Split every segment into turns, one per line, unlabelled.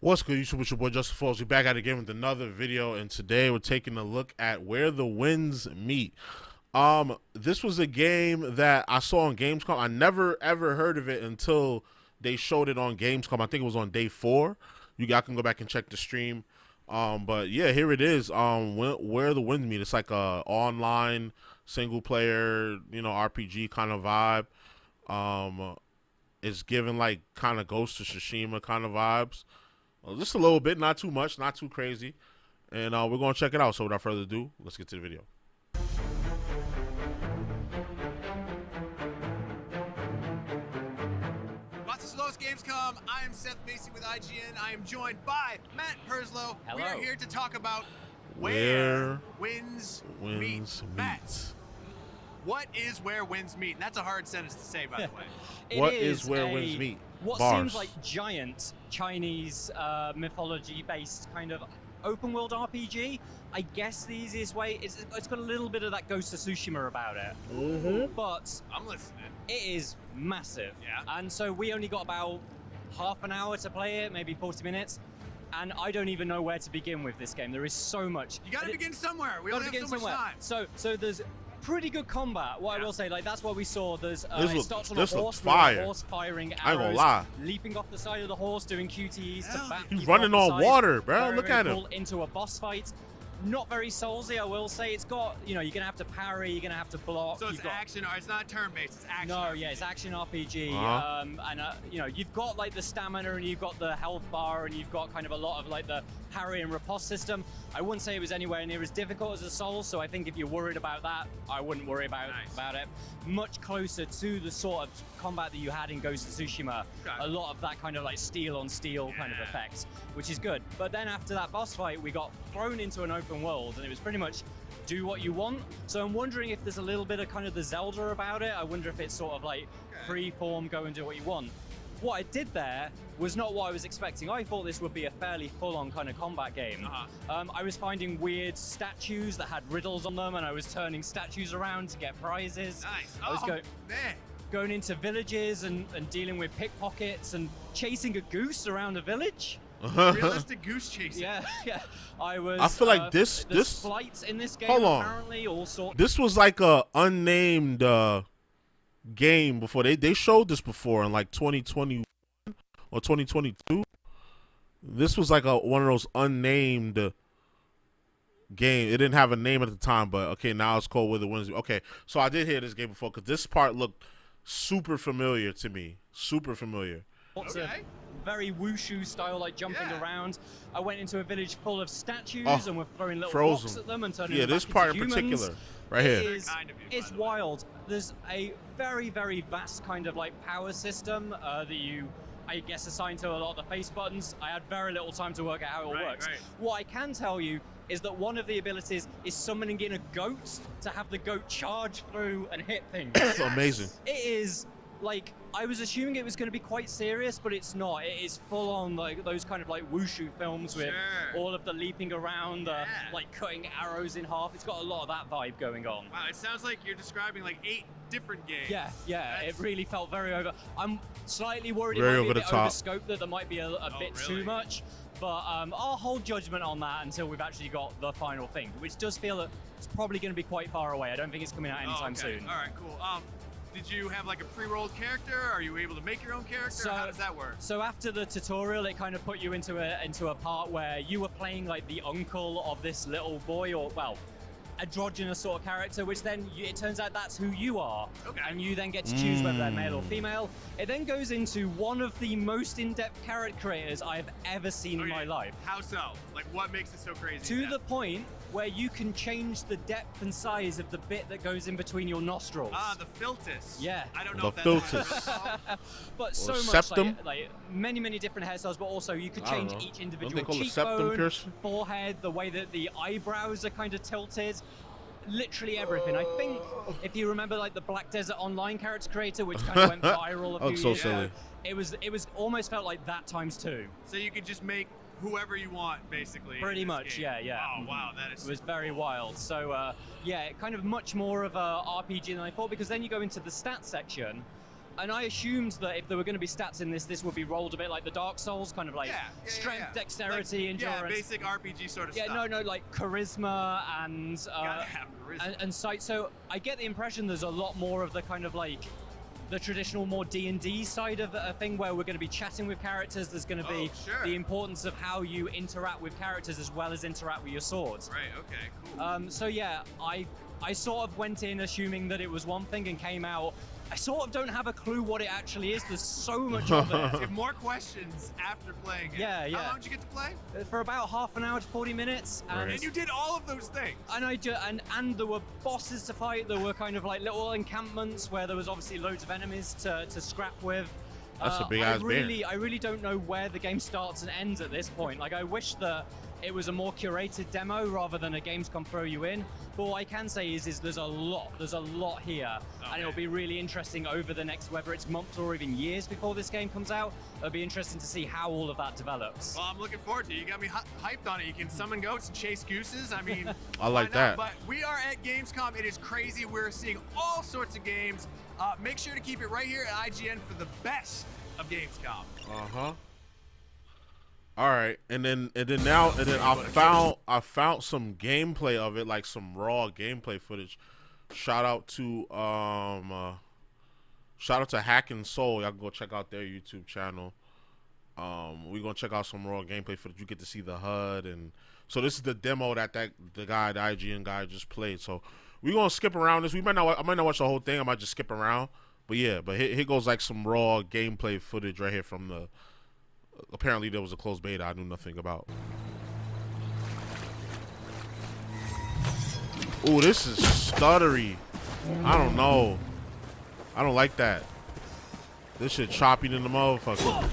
What's good, YouTube? It's your boy JusticeXFalls. We're back at it again with another video, and today we're taking a look at Where the Winds Meet. This was a game that I saw on Gamescom. I never ever heard of it until they showed it on Gamescom. I think it was on day 4. You guys can go back and check the stream. But yeah, here it is. Where the Winds Meet. It's like a online single player, RPG kind of vibe. It's given like kind of Ghost of Tsushima kind of vibes. Just a little bit, not too much, not too crazy. And we're going to check it out. So without further ado, let's get to the video.
Gamescom. I am Seth Macy with IGN. I am joined by Matt Perslow.
Hello.
We are here to talk about Where Winds Meet. Matt, what is Where Winds Meet? And that's a hard sentence to say, by the way.
What is Where Winds Meet?
What seems like giant Chinese mythology-based kind of open-world RPG. I guess the easiest way is it's got a little bit of that Ghost of Tsushima about it. But
I'm listening.
It is massive.
Yeah.
And so we only got about half an hour to play it, maybe 40 minutes. And I don't even know where to begin with this game. There is so much.
You gotta begin somewhere. We only have so much time.
So there's pretty good combat. What I will say, like that's what we saw. There's it starts on a
this
horse,
looks fire.
With a horse firing arrows,
I ain't gonna lie.
leaping off the side of the horse, doing QTEs to bat.
He's running on water, bro. Look at him.
Into a boss fight. Not very Soulsy, I will say. It's got, you're gonna have to parry, you're gonna have to block.
So it's action, or it's not turn-based, it's action.
No, yeah, it's action RPG. You've got like the stamina, and you've got the health bar, and you've got kind of a lot of like the parry and riposte system. I wouldn't say it was anywhere near as difficult as a Souls, so I think if you're worried about that, I wouldn't worry about it. Much closer to the sort of combat that you had in Ghost of Tsushima. Okay. A lot of that kind of like steel on steel kind of effects, which is good. But then after that boss fight, we got thrown into an open world, and it was pretty much do what you want. So I'm wondering if there's a little bit of kind of the Zelda about it. I wonder if it's sort of like free form, go and do what you want. What I did there was not what I was expecting. I thought this would be a fairly full-on kind of combat game. I was finding weird statues that had riddles on them, and I was turning statues around to get prizes.
Nice.
I was going into villages and dealing with pickpockets and chasing a goose around a village.
Realistic goose chasing.
Yeah.
I feel like this
flights in this game.
Hold on.
Apparently, all sorts.
This was like a unnamed game before. They showed this before in like 2021 or 2022. This was like one of those unnamed game. It didn't have a name at the time, but okay, now it's called Where the Winds Meet. Okay, so I did hear this game before because this part looked super familiar to me. Super familiar.
Okay. Very wushu style, like jumping around. I went into a village full of statues and we're throwing little rocks at them and turning them back
this part
into
in
humans.
particular, right here.
It's wild. There's a very, very vast kind of like power system that you, I guess, assign to a lot of the face buttons. I had very little time to work out how it all works. What I can tell you is that one of the abilities is summoning in a goat to have the goat charge through and hit things.
That's amazing.
It is like, I was assuming it was going to be quite serious, but it's not. It is full on like those kind of like wushu films with all of the leaping around, like cutting arrows in half. It's got a lot of that vibe going on.
Wow, it sounds like you're describing like 8 different games.
Yeah. It really felt very over. I'm slightly worried
very
it might be
over
a bit
the top.
overscoped, that there might be a bit too much. But I'll hold judgment on that until we've actually got the final thing, which does feel that it's probably going to be quite far away. I don't think it's coming out anytime soon.
All right, cool. Did you have like a pre-rolled character? Are you able to make your own character? How does that work?
So after the tutorial, it kind of put you into a part where you were playing like the uncle of this little boy, or well, androgynous sort of character, which then it turns out that's who you are. Okay. And you then get to choose whether they're male or female. It then goes into one of the most in-depth character creators I've ever seen in my life.
How so? Like, what makes it so crazy?
To the point where you can change the depth and size of the bit that goes in between your nostrils.
The filtus.
Yeah.
I don't know
the
if that's
filtus.
But so
septum?
much, like many different hairstyles, but also you could change each individual
cheekbone,
forehead, the way that the eyebrows are kind of tilted. Literally everything. I think if you remember like the Black Desert Online character creator, which kind of went viral a few years ago, it was almost felt like that times 2.
So you could just make whoever you want, basically.
Pretty much,
game.
yeah.
Oh, wow, that is.
It was very wild. So, yeah, kind of much more of a RPG than I thought, because then you go into the stats section, And I assumed that if there were going to be stats in this, this would be rolled a bit like the Dark Souls, kind of like strength, dexterity,
like,
endurance.
Yeah, basic RPG sort of stuff.
Yeah, no, like charisma and
Gotta have charisma.
and sight. So I get the impression there's a lot more of the kind of like the traditional more D&D side of a thing where we're going to be chatting with characters. There's going to be the importance of how you interact with characters as well as interact with your swords.
Right, okay, cool.
So yeah, I sort of went in assuming that it was one thing and came out. I sort of don't have a clue what it actually is. There's so much of it.
You have more questions after playing it.
Yeah.
How long did you get to play?
For about half an hour to 40 minutes.
And you did all of those things.
And there were bosses to fight. There were kind of like little encampments where there was obviously loads of enemies to scrap with.
That's a big ass bear.
I really don't know where the game starts and ends at this point. Like I wish that it was a more curated demo rather than a Gamescom throw you in. But what I can say is there's a lot here, and it'll be really interesting over the next, whether it's months or even years before this game comes out. It'll be interesting to see how all of that develops.
Well, I'm looking forward to it. You got me hyped on it. You can summon goats and chase gooses. I mean,
I like that.
But we are at Gamescom. It is crazy. We're seeing all sorts of games. Make sure to keep it right here at IGN for the best of Gamescom.
All right, and then I found some gameplay of it, like some raw gameplay footage. Shout out to Hack and Soul. Y'all can go check out their YouTube channel. We're gonna check out some raw gameplay footage. You get to see the HUD, and so this is the demo that the IGN guy just played. So we're gonna skip around this. I might not watch the whole thing. I might just skip around. But yeah, here goes like some raw gameplay footage right here from the. Apparently there was a closed beta I knew nothing about. Ooh, this is stuttery. I don't know. I don't like that. This shit choppy than the motherfucker.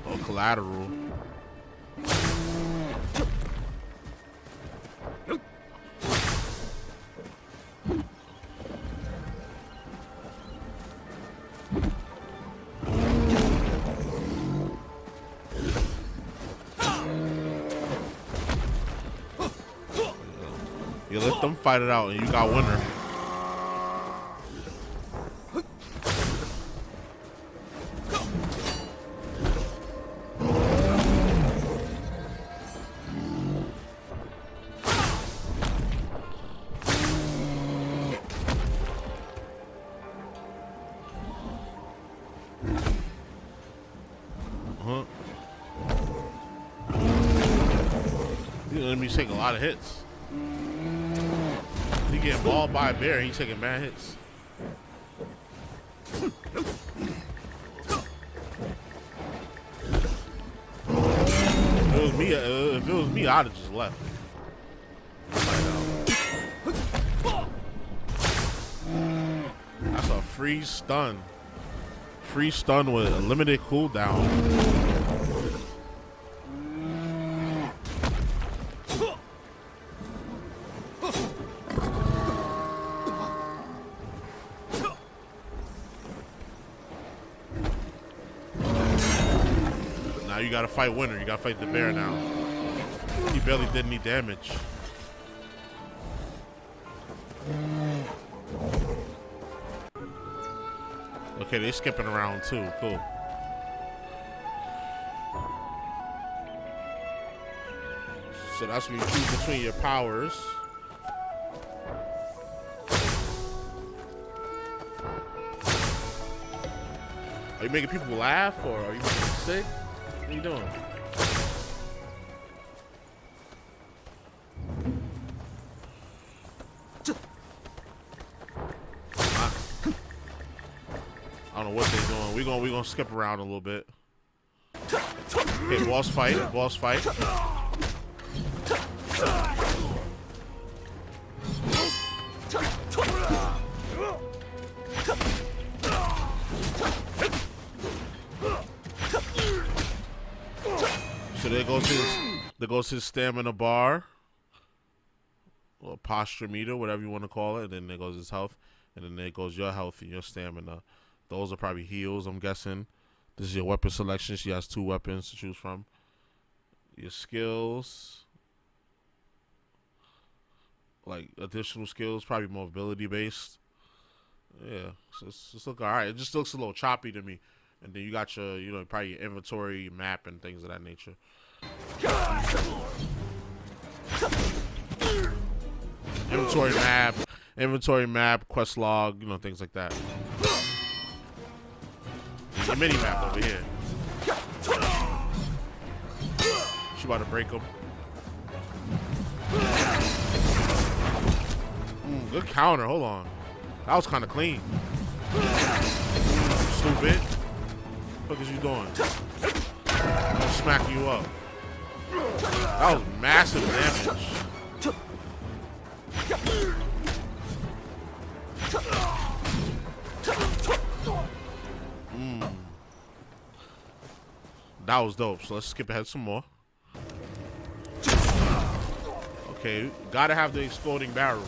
Oh, collateral. You let them fight it out, and you got winner. These enemies take a lot of hits. He getting mauled by a bear. He taking mad hits. If it was me, I'd have just left. That's a free stun. Free stun with a limited cooldown. Now you gotta fight winner. You gotta fight the bear now. He barely did any damage. Okay, they skipping around too. Cool. So that's when you choose between your powers. Are you making people laugh, or are you making them sick? What are you doing? I don't know what they're doing. We're gonna skip around a little bit. Okay, boss fight. Boss fight. So there goes his stamina bar, or posture meter, whatever you want to call it. And then there goes his health, and then there goes your health and your stamina. Those are probably heals, I'm guessing. This is your weapon selection. She has 2 weapons to choose from. Your skills, like additional skills, probably mobility based. Yeah, so it's looking all right. It just looks a little choppy to me. And then you got your, you know, probably your inventory map and things of that nature. Inventory map, quest log, you know, things like that. There's a mini map over here. She about to break them. Good counter. Hold on. That was kind of clean. Stupid. What the fuck is you doing? I'm smacking you up. That was massive damage. That was dope. So let's skip ahead some more. Okay, gotta have the exploding barrels.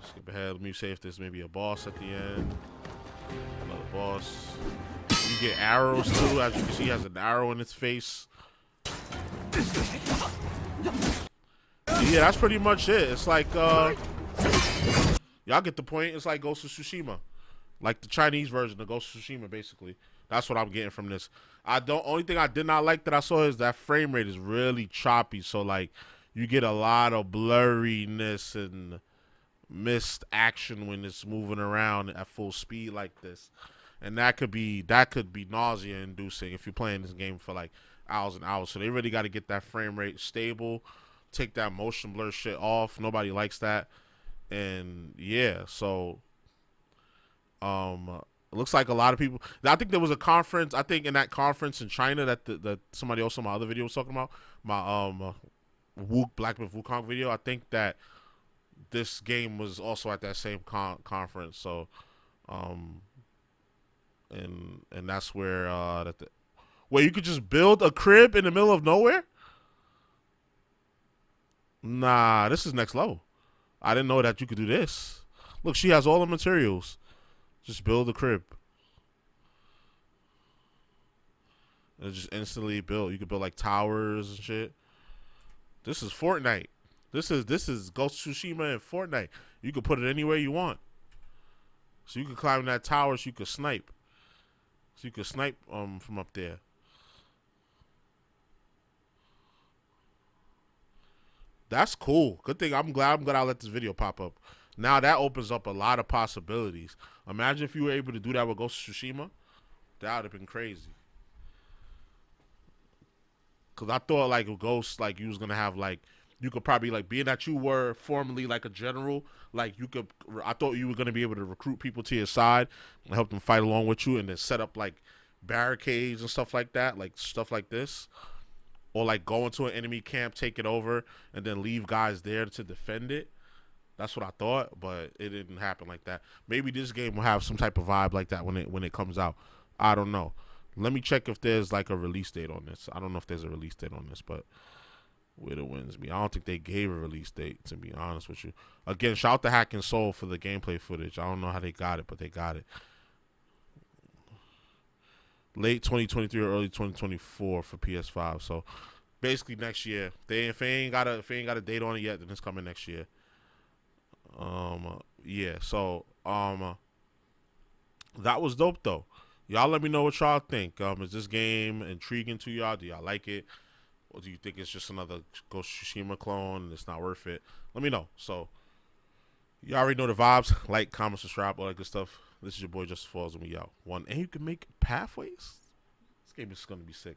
Skip ahead. Let me see if there's maybe a boss at the end. Another boss. You get arrows too. As you can see, he has an arrow in its face. Yeah, that's pretty much it. It's like, y'all get the point. It's like Ghost of Tsushima. Like the Chinese version of Ghost of Tsushima, basically. That's what I'm getting from this. Only thing I did not like that I saw is that frame rate is really choppy. So, like, you get a lot of blurriness and missed action when it's moving around at full speed like this. And that could be nausea inducing if you're playing this game for like hours and hours. So they really got to get that frame rate stable, take that motion blur shit off. Nobody likes that. And yeah, so it looks like a lot of people. I think there was a conference. I think in that conference in China that somebody else on my other video was talking about, my Black Myth Wukong video. I think that this game was also at that same conference. So and that's where where you could just build a crib in the middle of nowhere. Nah, this is next level. I didn't know that you could do this. Look, she has all the materials. Just build a crib. And just instantly build. You could build like towers and shit. This is Fortnite. This is Ghost of Tsushima and Fortnite. You could put it anywhere you want. So you could climb that tower so you could snipe. So you could snipe from up there. That's cool. Good thing. I'm glad I let this video pop up. Now that opens up a lot of possibilities. Imagine if you were able to do that with Ghost of Tsushima. That would have been crazy. Cause I thought like with Ghost, like you was gonna have like you could probably like being that you were formerly like a general, like you could. I thought you were gonna be able to recruit people to your side and help them fight along with you, and then set up like barricades and stuff like that, like stuff like this. Or like go into an enemy camp, take it over, and then leave guys there to defend it. That's what I thought, but it didn't happen like that. Maybe this game will have some type of vibe like that when it comes out. I don't know. Let me check if there's like a release date on this. I don't know if there's a release date on this, but where the wins me. I don't think they gave a release date, to be honest with you. Again, shout out to Hack and Soul for the gameplay footage. I don't know how they got it, but they got it. Late 2023 or early 2024 for PS5. So basically next year. If they ain't got a date on it yet, then it's coming next year. Yeah. So that was dope though. Y'all let me know what y'all think. Is this game intriguing to y'all? Do y'all like it? Or do you think it's just another Ghost of Tsushima clone and it's not worth it? Let me know. So you already know the vibes. Like, comment, subscribe, all that good stuff. This is your boy JusticeXFalls, and we out. And you can make pathways. This game is gonna be sick.